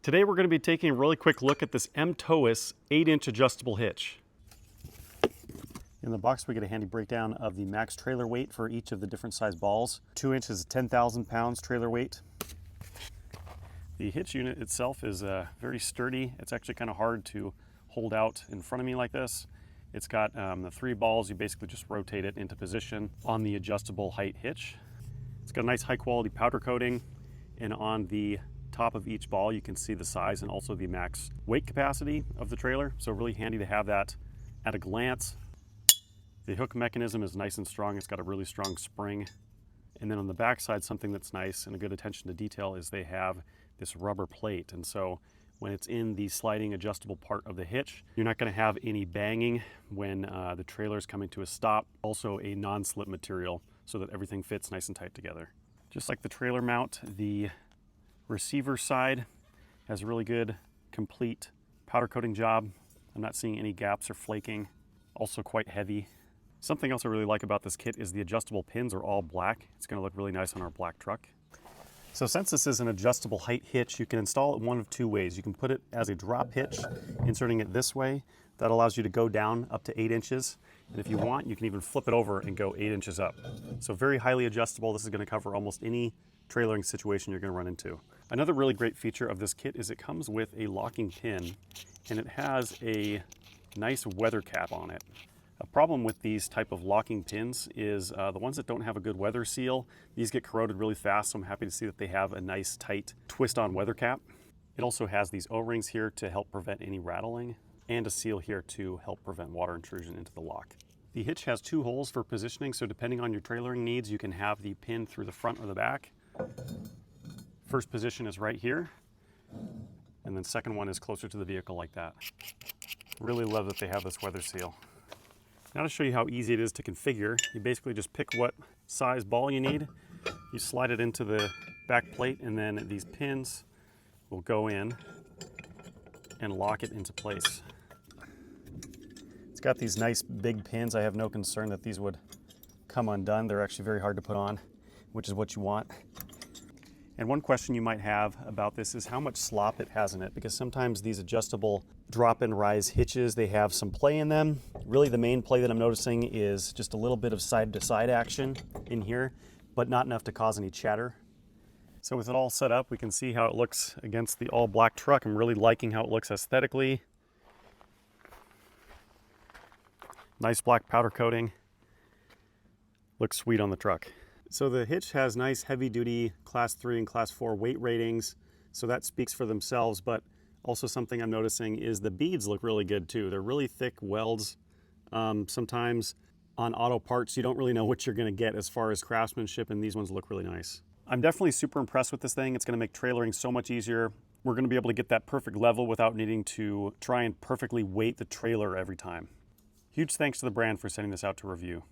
Today we're going to be taking a really quick look at this Mmtowus 8-inch adjustable hitch. In the box we get a handy breakdown of the max trailer weight for each of the different size balls. 2 inches is 10,000 pounds trailer weight. The hitch unit itself is very sturdy. It's actually kind of hard to hold out in front of me like this. It's got the 3 balls. You basically just rotate it into position on the adjustable height hitch. It's got a nice high quality powder coating, and on the top of each ball you can see the size and also the max weight capacity of the trailer, so really handy to have that at a glance. The hook mechanism is nice and strong. It's got a really strong spring. And then on the back side, something that's nice and a good attention to detail is they have this rubber plate, and so when it's in the sliding adjustable part of the hitch, you're not going to have any banging when the trailer is coming to a stop. Also a non-slip material so that everything fits nice and tight together. Just like the trailer mount, the receiver side has a really good complete powder coating job. I'm not seeing any gaps or flaking. Also quite heavy. Something else I really like about this kit is the adjustable pins are all black. It's going to look really nice on our black truck. So since this is an adjustable height hitch, you can install it one of 2 ways. You can put it as a drop hitch, inserting it this way. That allows you to go down up to 8 inches. And if you want, you can even flip it over and go 8 inches up. So very highly adjustable. This is going to cover almost any trailering situation you're going to run into. Another really great feature of this kit is it comes with a locking pin, and it has a nice weather cap on it. A problem with these type of locking pins is the ones that don't have a good weather seal, these get corroded really fast, so I'm happy to see that they have a nice tight twist-on weather cap. It also has these O-rings here to help prevent any rattling, and a seal here to help prevent water intrusion into the lock. The hitch has 2 holes for positioning, so depending on your trailering needs, you can have the pin through the front or the back. First position is right here, and then second one is closer to the vehicle like that. Really love that they have this weather seal. Now to show you how easy it is to configure, you basically just pick what size ball you need, you slide it into the back plate, and then these pins will go in and lock it into place. It's got these nice big pins. I have no concern that these would come undone. They're actually very hard to put on, which is what you want. And one question you might have about this is how much slop it has in it, because sometimes these adjustable drop and rise hitches, they have some play in them. Really the main play that I'm noticing is just a little bit of side to side action in here, but not enough to cause any chatter. So with it all set up, we can see how it looks against the all black truck. I'm really liking how it looks aesthetically. Nice black powder coating. Looks sweet on the truck. So the hitch has nice heavy duty class 3 and class 4 weight ratings, so that speaks for themselves, but also something I'm noticing is the beads look really good too. They're really thick welds. Sometimes on auto parts you don't really know what you're going to get as far as craftsmanship, and these ones look really nice. I'm definitely super impressed with this thing. It's going to make trailering so much easier. We're going to be able to get that perfect level without needing to try and perfectly weight the trailer every time. Huge thanks to the brand for sending this out to review.